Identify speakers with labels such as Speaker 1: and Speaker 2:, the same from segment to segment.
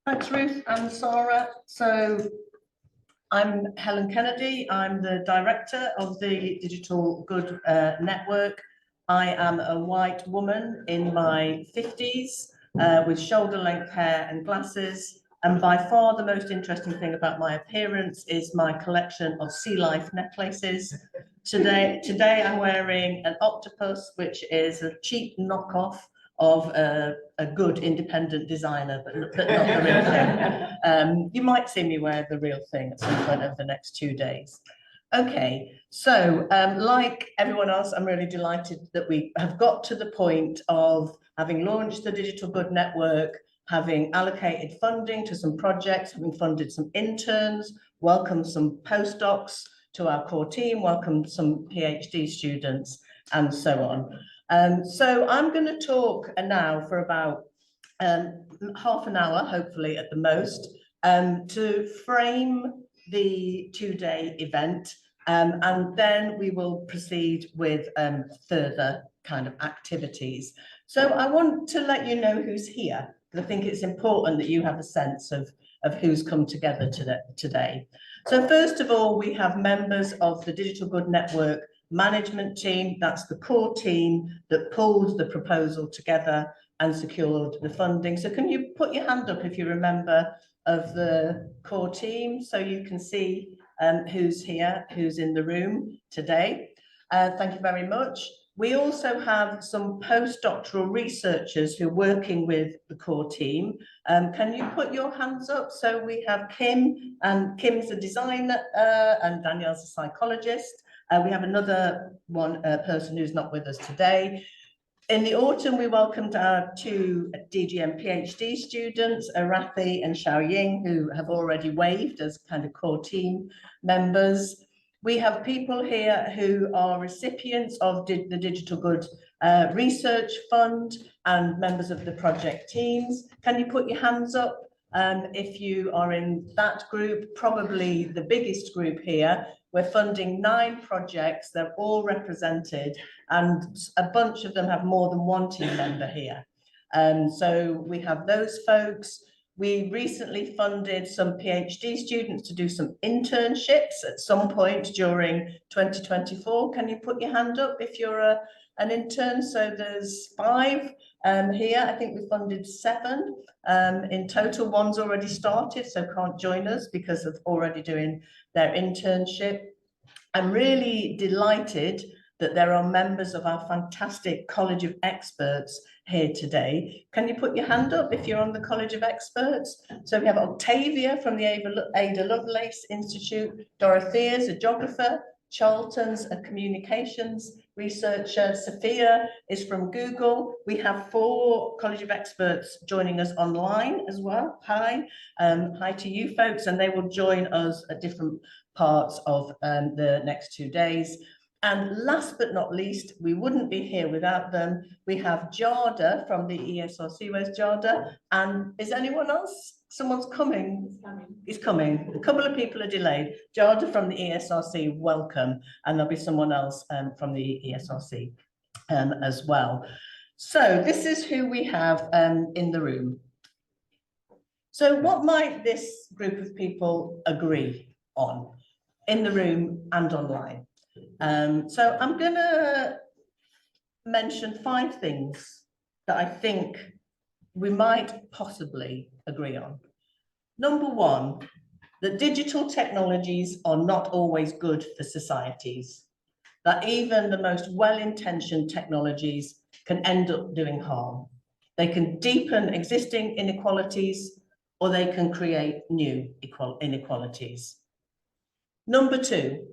Speaker 1: Thanks, Ruth and Sarah. So I'm Helen Kennedy. I'm the director of the Digital Good Network. I am a white woman in my 50s with shoulder-length hair and glasses. And by far the most interesting thing about my appearance is my collection of sea life necklaces. Today I'm wearing an octopus, which is a cheap knockoff of a good independent designer, but not the real thing. You might see me wear the real thing at some point over the next 2 days. Okay, so like everyone else, I'm really delighted that we have got to the point of having launched the Digital Good Network, having allocated funding to some projects, having funded some interns, welcomed some postdocs to our core team, welcomed some PhD students, and so on. So I'm going to talk now for about half an hour, hopefully at the most, to frame the 2-day event, and then we will proceed with further kind of activities. So I want to let you know who's here, because I think it's important that you have a sense of who's come together today. So first of all, we have members of the Digital Good Network management team. That's the core team that pulled the proposal together and secured the funding. So can you put your hand up if you're a member of the core team, so you can see who's here, who's in the room today. Thank you very much. We also have some postdoctoral researchers who are working with the core team. Can you put your hands up? So we have Kim, and Kim's a designer and Danielle's a psychologist. We have another person who's not with us today. In the autumn, we welcomed our 2 DGM PhD students, Arathi and Xiaoying, who have already waved as kind of core team members. We have people here who are recipients of the Digital Good Research Fund and members of the project teams. Can you put your hands up if you are in that group? Probably the biggest group here. We're funding 9 projects. They're all represented, and a bunch of them have more than one team member here. So we have those folks. We recently funded some PhD students to do some internships at some point during 2024. Can you put your hand up if you're an intern? So there's 5 here. I think we funded 7 in total. One's already started, so can't join us because of already doing their internship. I'm really delighted that there are members of our fantastic College of Experts here today. Can you put your hand up if you're on the College of Experts? So we have Octavia from the Ada Lovelace Institute, Dorothea's a geographer, Charlton's a communications researcher, Sophia is from Google. We have 4 College of Experts joining us online as well. Hi, hi to you folks, and they will join us at different parts of the next 2 days. And last but not least, we wouldn't be here without them. We have Jada from the ESRC. Where's Jada? And is anyone else? Someone's coming. He's coming. A couple of people are delayed. Jada from the ESRC, welcome. And there'll be someone else from the ESRC as well. So this is who we have in the room. So what might this group of people agree on in the room and online? So I'm going to mention 5 things that I think we might possibly agree on. Number 1, that digital technologies are not always good for societies, that even the most well-intentioned technologies can end up doing harm. They can deepen existing inequalities, or they can create new inequalities. Number 2,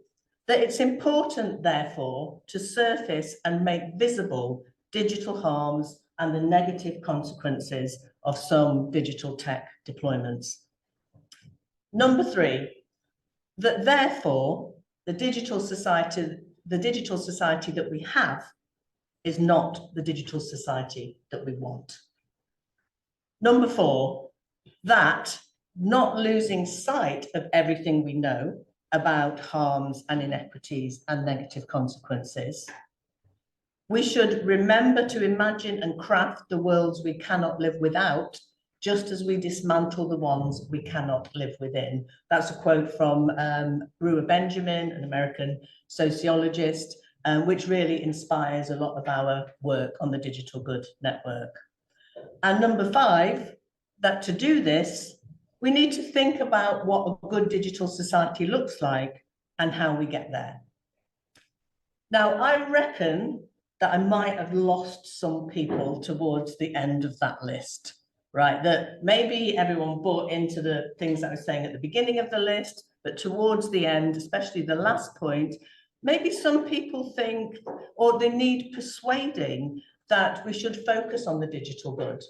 Speaker 1: that it's important, therefore, to surface and make visible digital harms and the negative consequences of some digital tech deployments. Number 3, that therefore the digital society that we have is not the digital society that we want. Number 4, that not losing sight of everything we know about harms and inequities and negative consequences, we should remember to imagine and craft the worlds we cannot live without just as we dismantle the ones we cannot live within. That's a quote from Brewer Benjamin, an American sociologist, which really inspires a lot of our work on the Digital Good Network. And number 5, that to do this, we need to think about what a good digital society looks like and how we get there. Now, I reckon that I might have lost some people towards the end of that list, right? That maybe everyone bought into the things I was saying at the beginning of the list, but towards the end, especially the last point, maybe some people think, or they need persuading, that we should focus on the digital good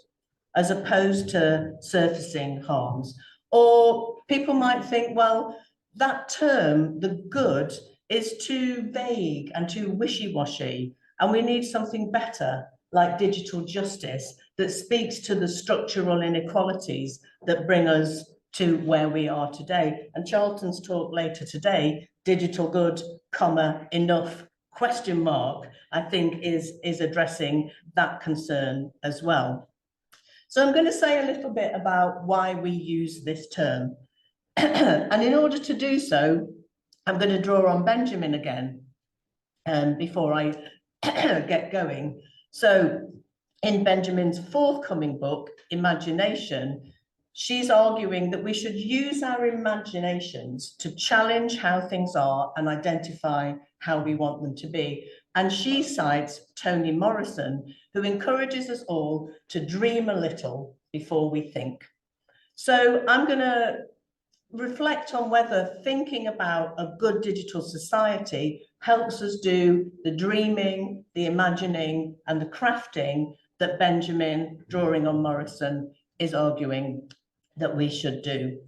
Speaker 1: as opposed to surfacing harms. Or people might think, well, that term, the good, is too vague and too wishy-washy, and we need something better, like digital justice, that speaks to the structural inequalities that bring us to where we are today. And Charlton's talk later today, digital good, comma, enough, question mark, I think is addressing that concern as well. So I'm going to say a little bit about why we use this term. And in order to do so, I'm going to draw on Benjamin again before I get going. So in Benjamin's forthcoming book, Imagination, she's arguing that we should use our imaginations to challenge how things are and identify how we want them to be. And she cites Toni Morrison, who encourages us all to dream a little before we think. So I'm going to reflect on whether thinking about a good digital society helps us do the dreaming, the imagining, and the crafting that Benjamin, drawing on Morrison, is arguing that we should do.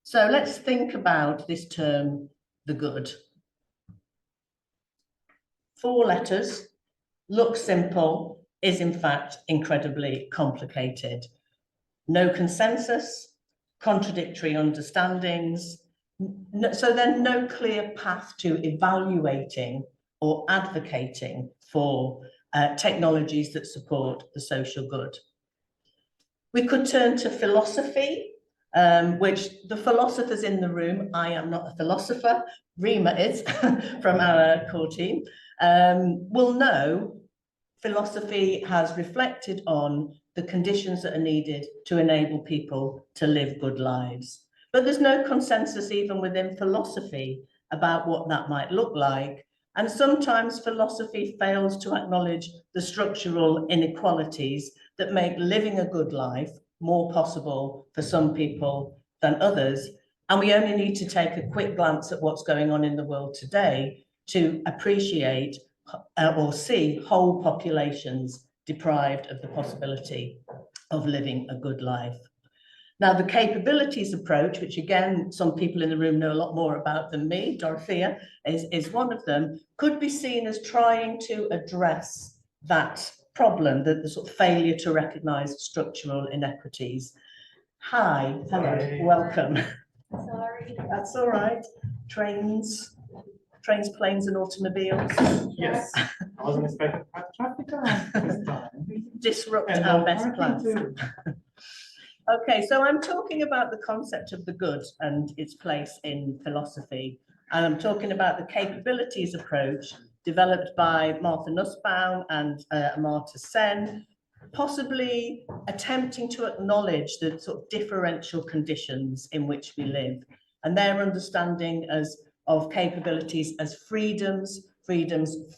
Speaker 1: So let's think about this term, the good. 4 letters, looks simple, is in fact incredibly complicated. No consensus, contradictory understandings, so then no clear path to evaluating or advocating for technologies that support the social good. We could turn to philosophy, which the philosophers in the room, I am not a philosopher, Rima is from our core team, will know philosophy has reflected on the conditions that are needed to enable people to live good lives. But there's no consensus even within philosophy about what that might look like. And sometimes philosophy fails to acknowledge the structural inequalities that make living a good life more possible for some people than others. And we only need to take a quick glance at what's going on in the world today to appreciate or see whole populations deprived of the possibility of living a good life. Now, the capabilities approach, which again, some people in the room know a lot more about than me, Dorothea is one of them, could be seen as trying to address that problem, the sort of failure to recognise structural inequities. Hi, hello, welcome.
Speaker 2: Sorry.
Speaker 1: That's all right. Trains, planes and automobiles.
Speaker 3: Yes, I wasn't expecting to have traffic around this time.
Speaker 1: Disrupt
Speaker 3: And
Speaker 1: our
Speaker 3: no
Speaker 1: best
Speaker 3: parking
Speaker 1: plans.
Speaker 3: too.
Speaker 1: Okay, so I'm talking about the concept of the good and its place in philosophy. And I'm talking about the capabilities approach developed by Martha Nussbaum and Amartya Sen, possibly attempting to acknowledge the sort of differential conditions in which we live, and their understanding of capabilities as freedoms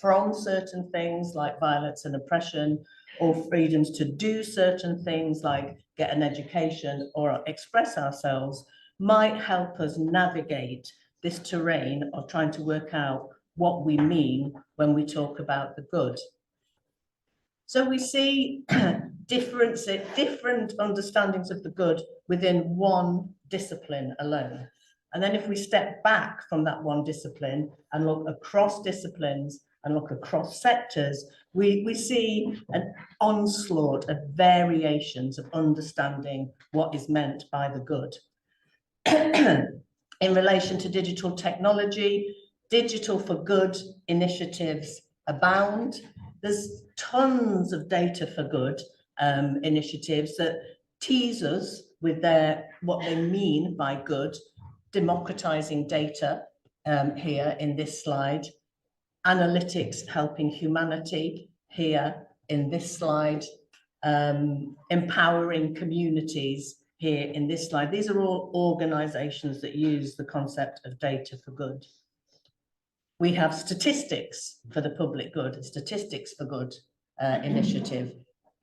Speaker 1: from certain things like violence and oppression, or freedoms to do certain things like get an education or express ourselves, might help us navigate this terrain of trying to work out what we mean when we talk about the good. So we see different understandings of the good within one discipline alone. And then if we step back from that one discipline and look across disciplines and look across sectors, we see an onslaught of variations of understanding what is meant by the good. In relation to digital technology, digital for good initiatives abound. There's tons of data for good, initiatives that tease us with what they mean by good, democratizing data here in this slide, analytics helping humanity here in this slide, empowering communities here in this slide. These are all organizations that use the concept of data for good. We have statistics for the public good, statistics for good initiative,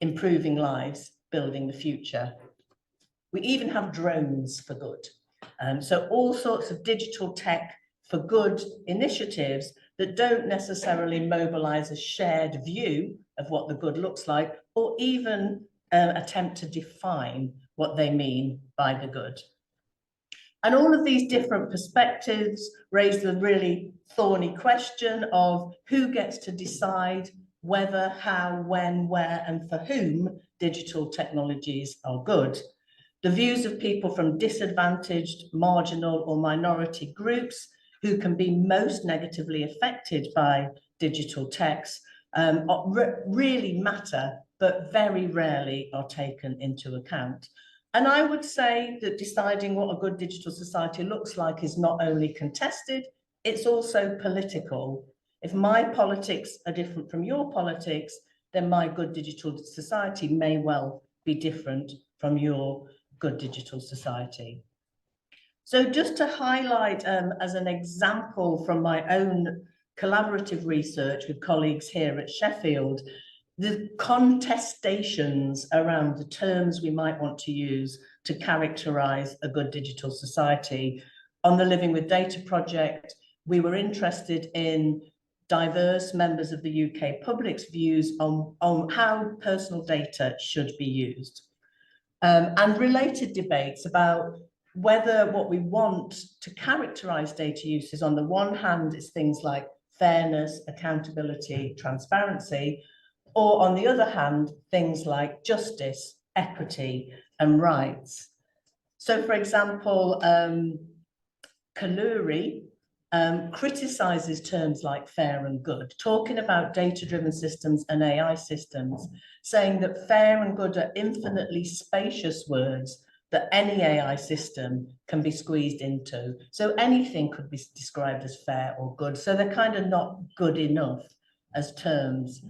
Speaker 1: improving lives, building the future. We even have drones for good. So all sorts of digital tech for good initiatives that don't necessarily mobilize a shared view of what the good looks like, or even attempt to define what they mean by the good. And all of these different perspectives raise the really thorny question of who gets to decide whether, how, when, where, and for whom digital technologies are good. The views of people from disadvantaged, marginal, or minority groups who can be most negatively affected by digital techs really matter, but very rarely are taken into account. And I would say that deciding what a good digital society looks like is not only contested, it's also political. If my politics are different from your politics, then my good digital society may well be different from your good digital society. So just to highlight as an example from my own collaborative research with colleagues here at Sheffield, the contestations around the terms we might want to use to characterize a good digital society. On the Living with Data project, we were interested in diverse members of the UK public's views on how personal data should be used. And related debates about whether what we want to characterize data use is, on the one hand, is things like fairness, accountability, transparency, or on the other hand, things like justice, equity, and rights. So, for example, Kaluri criticizes terms like fair and good, talking about data-driven systems and AI systems, saying that fair and good are infinitely spacious words that any AI system can be squeezed into. So anything could be described as fair or good. So they're kind of not good enough as terms.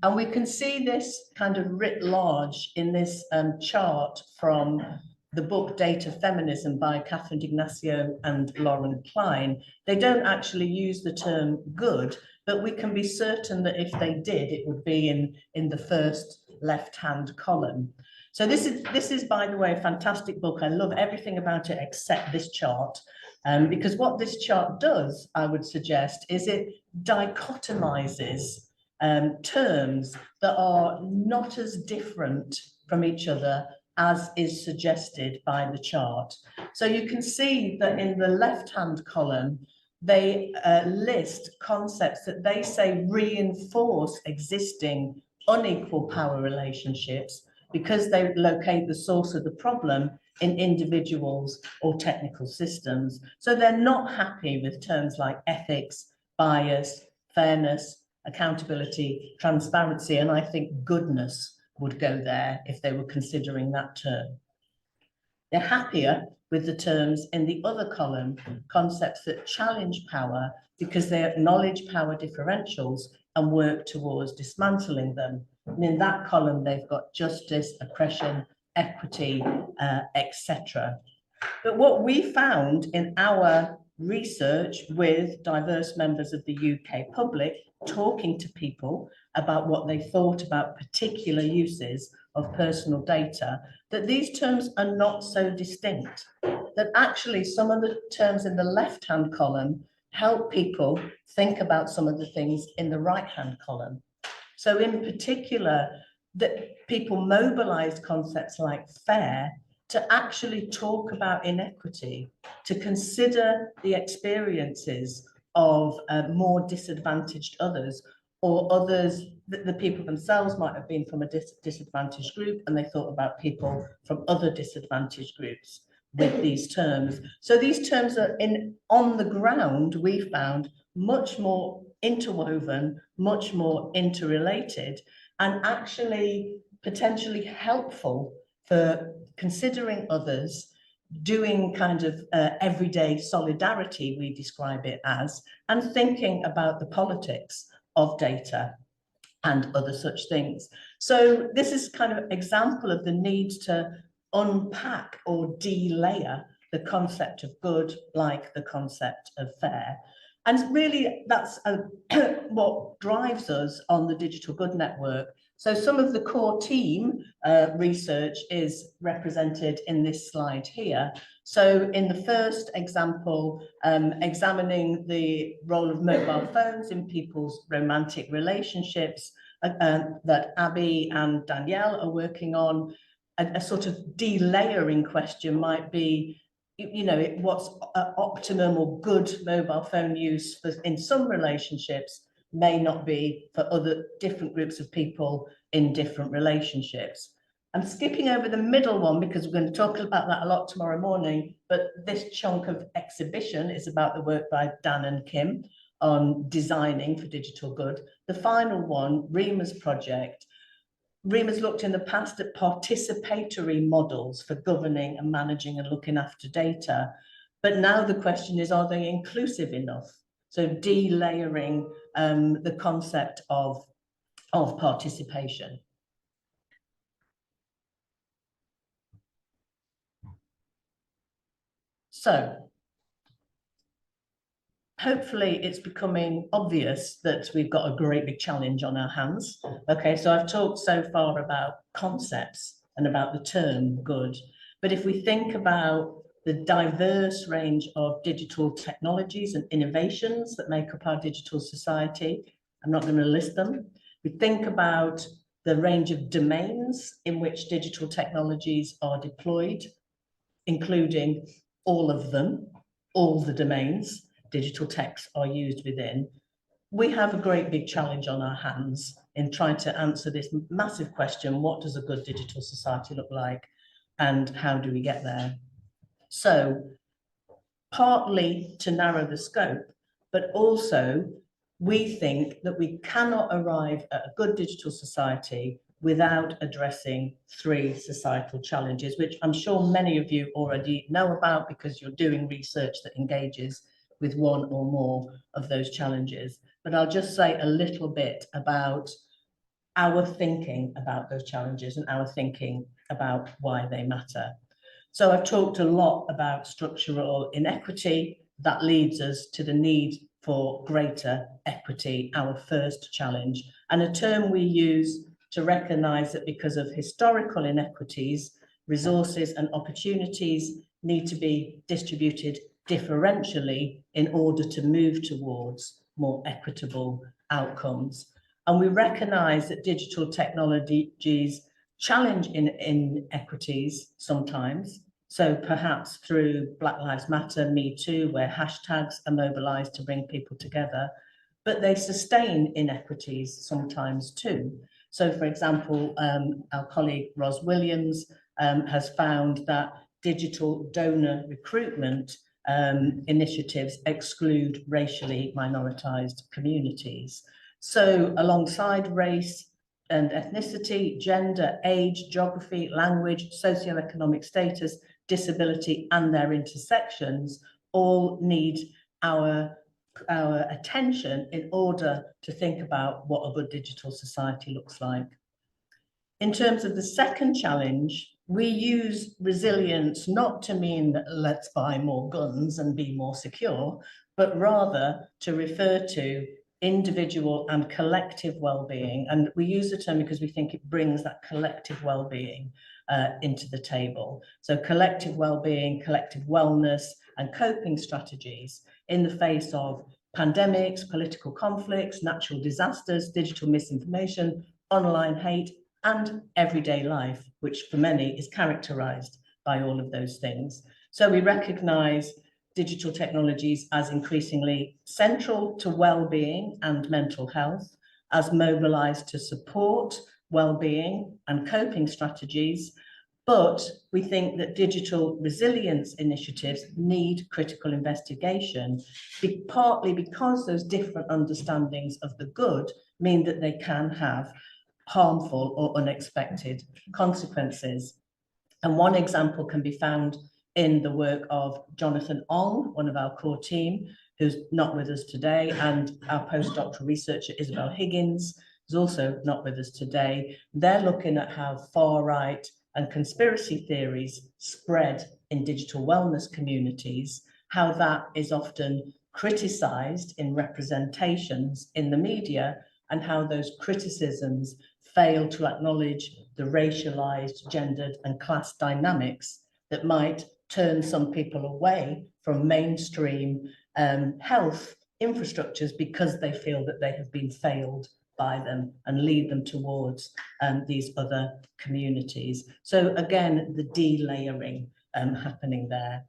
Speaker 1: And we can see this kind of writ large in this chart from the book Data Feminism by Catherine D'Ignacio and Lauren Klein. They don't actually use the term good, but we can be certain that if they did, it would be in the first left-hand column. So this is, by the way, a fantastic book. I love everything about it except this chart, because what this chart does, I would suggest, is it dichotomizes terms that are not as different from each other as is suggested by the chart. So you can see that in the left-hand column, they list concepts that they say reinforce existing unequal power relationships because they locate the source of the problem in individuals or technical systems. So they're not happy with terms like ethics, bias, fairness, accountability, transparency, and I think goodness would go there if they were considering that term. They're happier with the terms in the other column, concepts that challenge power because they acknowledge power differentials and work towards dismantling them. And in that column, they've got justice, oppression, equity, etc. But what we found in our research with diverse members of the UK public, talking to people about what they thought about particular uses of personal data, that these terms are not so distinct, that actually some of the terms in the left-hand column help people think about some of the things in the right-hand column. So in particular, that people mobilized concepts like fair to actually talk about inequity, to consider the experiences of more disadvantaged others, or others, the people themselves might have been from a disadvantaged group, and they thought about people from other disadvantaged groups with these terms. So these terms are on the ground, we found, much more interwoven, much more interrelated, and actually potentially helpful for considering others, doing kind of everyday solidarity, we describe it as, and thinking about the politics of data and other such things. So this is kind of example of the need to unpack or de-layer the concept of good, like the concept of fair. And really that's what drives us on the Digital Good Network. So some of the core team research is represented in this slide here. So in the first example, examining the role of mobile phones in people's romantic relationships that Abby and Danielle are working on, a sort of delayering question might be, what's optimum or good mobile phone use for, in some relationships may not be for other different groups of people in different relationships. I'm skipping over the middle one because we're going to talk about that a lot tomorrow morning, but this chunk of exhibition is about the work by Dan and Kim on designing for digital good. The final one, Rima's project. Rima's looked in the past at participatory models for governing and managing and looking after data, but now the question is, are they inclusive enough? So delayering the concept of participation. So hopefully it's becoming obvious that we've got a great big challenge on our hands. Okay, so I've talked so far about concepts and about the term good, but if we think about the diverse range of digital technologies and innovations that make up our digital society, I'm not going to list them. We think about the range of domains in which digital technologies are deployed, including all of them, all the domains digital techs are used within. We have a great big challenge on our hands in trying to answer this massive question: what does a good digital society look like, and how do we get there? So, partly to narrow the scope, but also we think that we cannot arrive at a good digital society without addressing three societal challenges, which I'm sure many of you already know about because you're doing research that engages with one or more of those challenges. But I'll just say a little bit about our thinking about those challenges and our thinking about why they matter. So I've talked a lot about structural inequity. That leads us to the need for greater equity, our first challenge, and a term we use to recognise that because of historical inequities, resources and opportunities need to be distributed differentially in order to move towards more equitable outcomes. And we recognise that digital technologies challenge inequities sometimes. So perhaps through Black Lives Matter, Me Too, where hashtags are mobilised to bring people together, but they sustain inequities sometimes too. So for example, our colleague Ros Williams has found that digital donor recruitment initiatives exclude racially minoritized communities. So alongside race and ethnicity, gender, age, geography, language, socioeconomic status, disability, and their intersections all need our attention in order to think about what a good digital society looks like. In terms of the second challenge, we use resilience not to mean that let's buy more guns and be more secure, but rather to refer to individual and collective well-being. And we use the term because we think it brings that collective well-being into the table. So collective well-being, collective wellness, and coping strategies in the face of pandemics, political conflicts, natural disasters, digital misinformation, online hate, and everyday life, which for many is characterized by all of those things. So we recognize digital technologies as increasingly central to well-being and mental health, as mobilized to support well-being and coping strategies, but we think that digital resilience initiatives need critical investigation, partly because those different understandings of the good mean that they can have harmful or unexpected consequences. And one example can be found in the work of Jonathan Ong, one of our core team, who's not with us today, and our postdoctoral researcher, Isabel Higgins, who's also not with us today. They're looking at how far-right and conspiracy theories spread in digital wellness communities, how that is often criticized in representations in the media, and how those criticisms fail to acknowledge the racialized, gendered, and class dynamics that might turn some people away from mainstream health infrastructures because they feel that they have been failed by them and lead them towards these other communities. So again, the delayering happening there.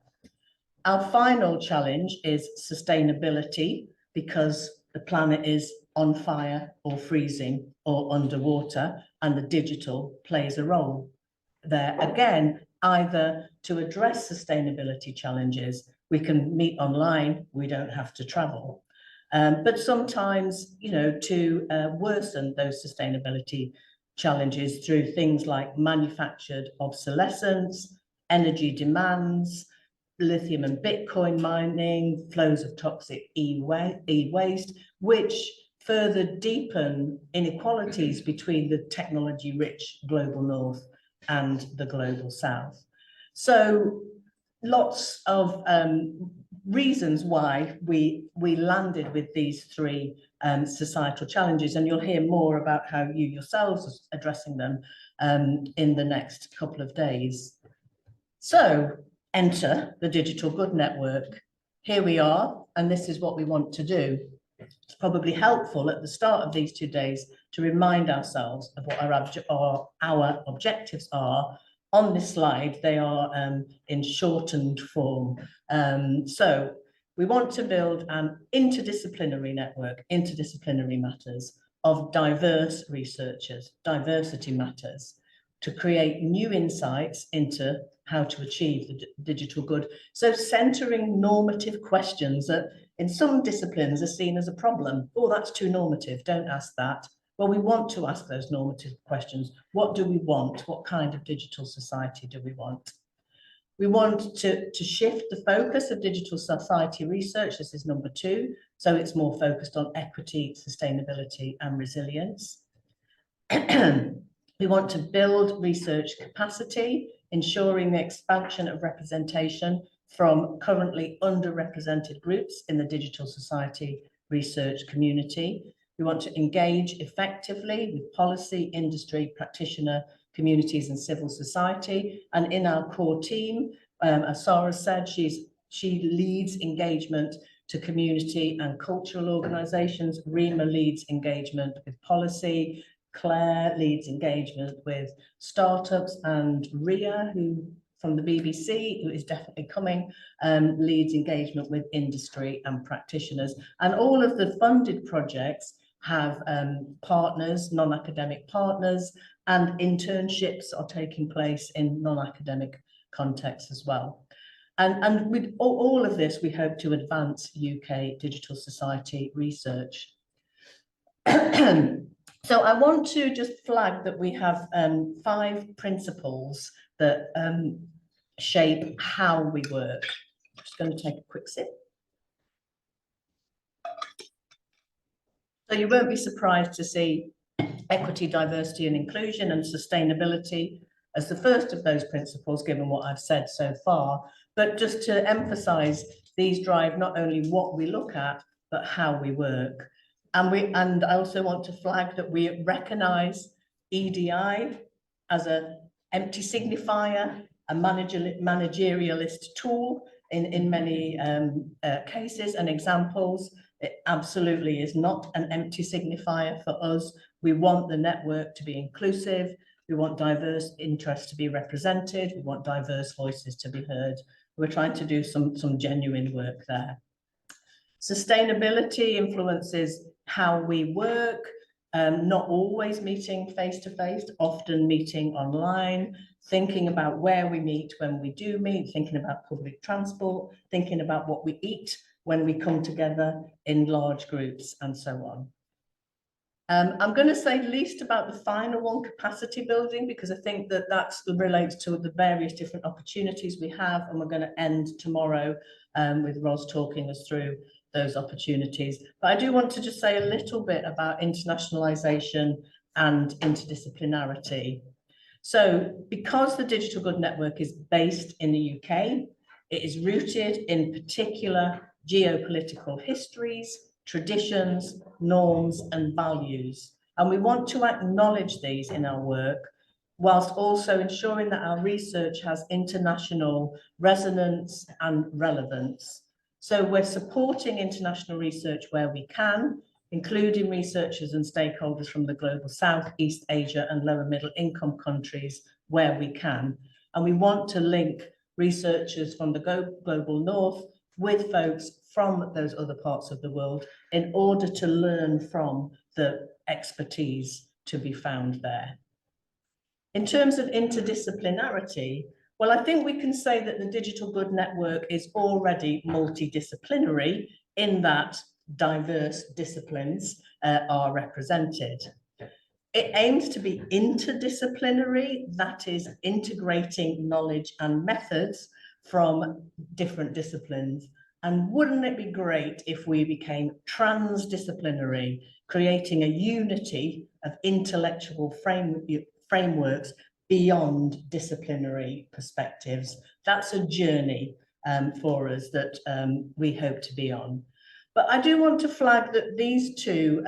Speaker 1: Our final challenge is sustainability, because the planet is on fire or freezing or underwater, and the digital plays a role there. Again, either to address sustainability challenges, we can meet online, we don't have to travel. But sometimes, to worsen those sustainability challenges through things like manufactured obsolescence, energy demands, lithium and Bitcoin mining, flows of toxic e-waste, which further deepen inequalities between the technology-rich global north and the global south. So lots of reasons why we landed with these three societal challenges, and you'll hear more about how you yourselves are addressing them in the next couple of days. So enter the Digital Good Network. Here we are, and this is what we want to do. It's probably helpful at the start of these 2 days to remind ourselves of what our objectives are. On this slide, they are in shortened form. So we want to build an interdisciplinary network, interdisciplinary matters, of diverse researchers. Diversity matters, to create new insights into how to achieve the digital good. So centering normative questions that in some disciplines are seen as a problem. Oh, that's too normative, don't ask that. Well, we want to ask those normative questions. What do we want? What kind of digital society do we want? We want to shift the focus of digital society research. This is number 2. So it's more focused on equity, sustainability, and resilience. We want to build research capacity, ensuring the expansion of representation from currently underrepresented groups in the digital society research community. We want to engage effectively with policy, industry, practitioner, communities, and civil society. And in our core team, as Sarah said, she leads engagement to community and cultural organisations. Rima leads engagement with policy. Claire leads engagement with startups, and Ria, who from the BBC, who is definitely coming, leads engagement with industry and practitioners. And all of the funded projects have partners, non-academic partners, and internships are taking place in non-academic contexts as well. And with all of this, we hope to advance UK digital society research. So I want to just flag that we have 5 principles that shape how we work. I'm just going to take a quick sip. So you won't be surprised to see equity, diversity and inclusion and sustainability as the first of those principles, given what I've said so far. But just to emphasize, these drive not only what we look at, but how we work. And I also want to flag that we recognize EDI as an empty signifier, a managerialist tool in many cases and examples. It absolutely is not an empty signifier for us. We want the network to be inclusive. We want diverse interests to be represented. We want diverse voices to be heard. We're trying to do some genuine work there. Sustainability influences how we work, not always meeting face-to-face, often meeting online, thinking about where we meet when we do meet, thinking about public transport, thinking about what we eat when we come together in large groups, and so on. I'm going to say least about the final one, capacity building, because I think that that relates to the various different opportunities we have, and we're going to end tomorrow with Ros talking us through those opportunities. But I do want to just say a little bit about internationalisation and interdisciplinarity. So because the Digital Good Network is based in the UK, it is rooted in particular geopolitical histories, traditions, norms, and values. And we want to acknowledge these in our work, whilst also ensuring that our research has international resonance and relevance. So we're supporting international research where we can, including researchers and stakeholders from the global South, East Asia, and lower middle income countries where we can. And we want to link researchers from the global North with folks from those other parts of the world in order to learn from the expertise to be found there. In terms of interdisciplinarity, well, I think we can say that the Digital Good Network is already multidisciplinary in that diverse disciplines are represented. It aims to be interdisciplinary, that is integrating knowledge and methods from different disciplines. And wouldn't it be great if we became transdisciplinary, creating a unity of intellectual frameworks beyond disciplinary perspectives? That's a journey for us that we hope to be on. But I do want to flag that these two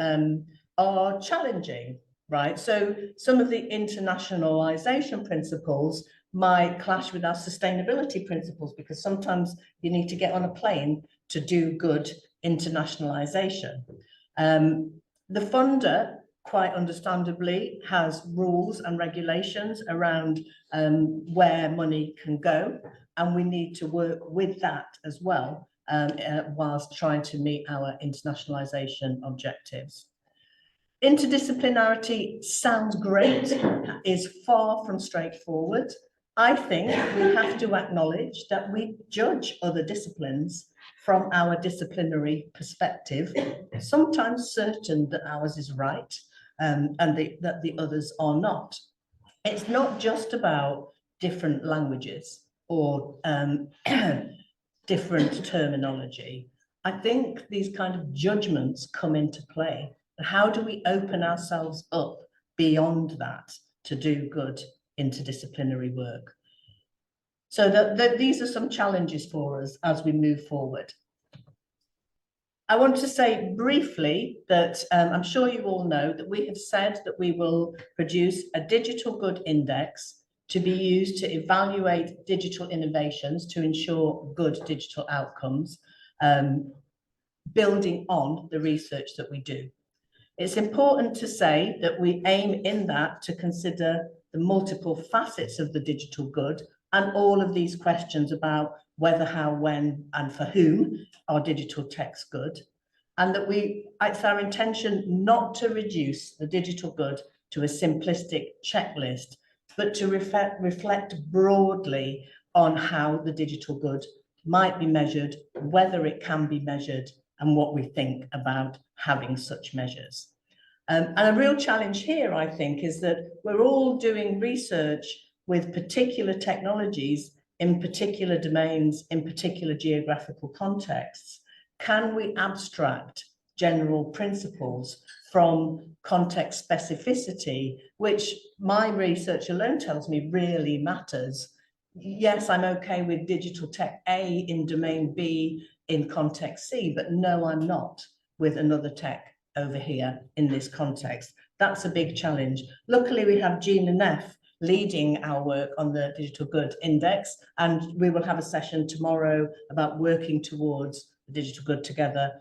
Speaker 1: are challenging, right? So some of the internationalization principles might clash with our sustainability principles, because sometimes you need to get on a plane to do good internationalization. The funder, quite understandably, has rules and regulations around where money can go, and we need to work with that as well, whilst trying to meet our internationalization objectives. Interdisciplinarity sounds great, is far from straightforward. I think we have to acknowledge that we judge other disciplines from our disciplinary perspective, sometimes certain that ours is right and that the others are not. It's not just about different languages or different terminology. I think these kind of judgments come into play. How do we open ourselves up beyond that to do good interdisciplinary work? So these are some challenges for us as we move forward. I want to say briefly that I'm sure you all know that we have said that we will produce a digital good index to be used to evaluate digital innovations to ensure good digital outcomes, building on the research that we do. It's important to say that we aim in that to consider the multiple facets of the digital good and all of these questions about whether, how, when, and for whom are digital techs good. And that it's our intention not to reduce the digital good to a simplistic checklist, but to reflect broadly on how the digital good might be measured, whether it can be measured, and what we think about having such measures. And a real challenge here, I think, is that we're all doing research with particular technologies in particular domains, in particular geographical contexts. Can we abstract general principles from context specificity, which my research alone tells me really matters? Yes, I'm okay with digital tech A in domain B in context C, but no, I'm not with another tech over here in this context. That's a big challenge. Luckily, we have Gina Neff leading our work on the Digital Good Index, and we will have a session tomorrow about working towards the digital good together,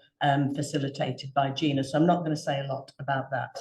Speaker 1: facilitated by Gina. So I'm not going to say a lot about that.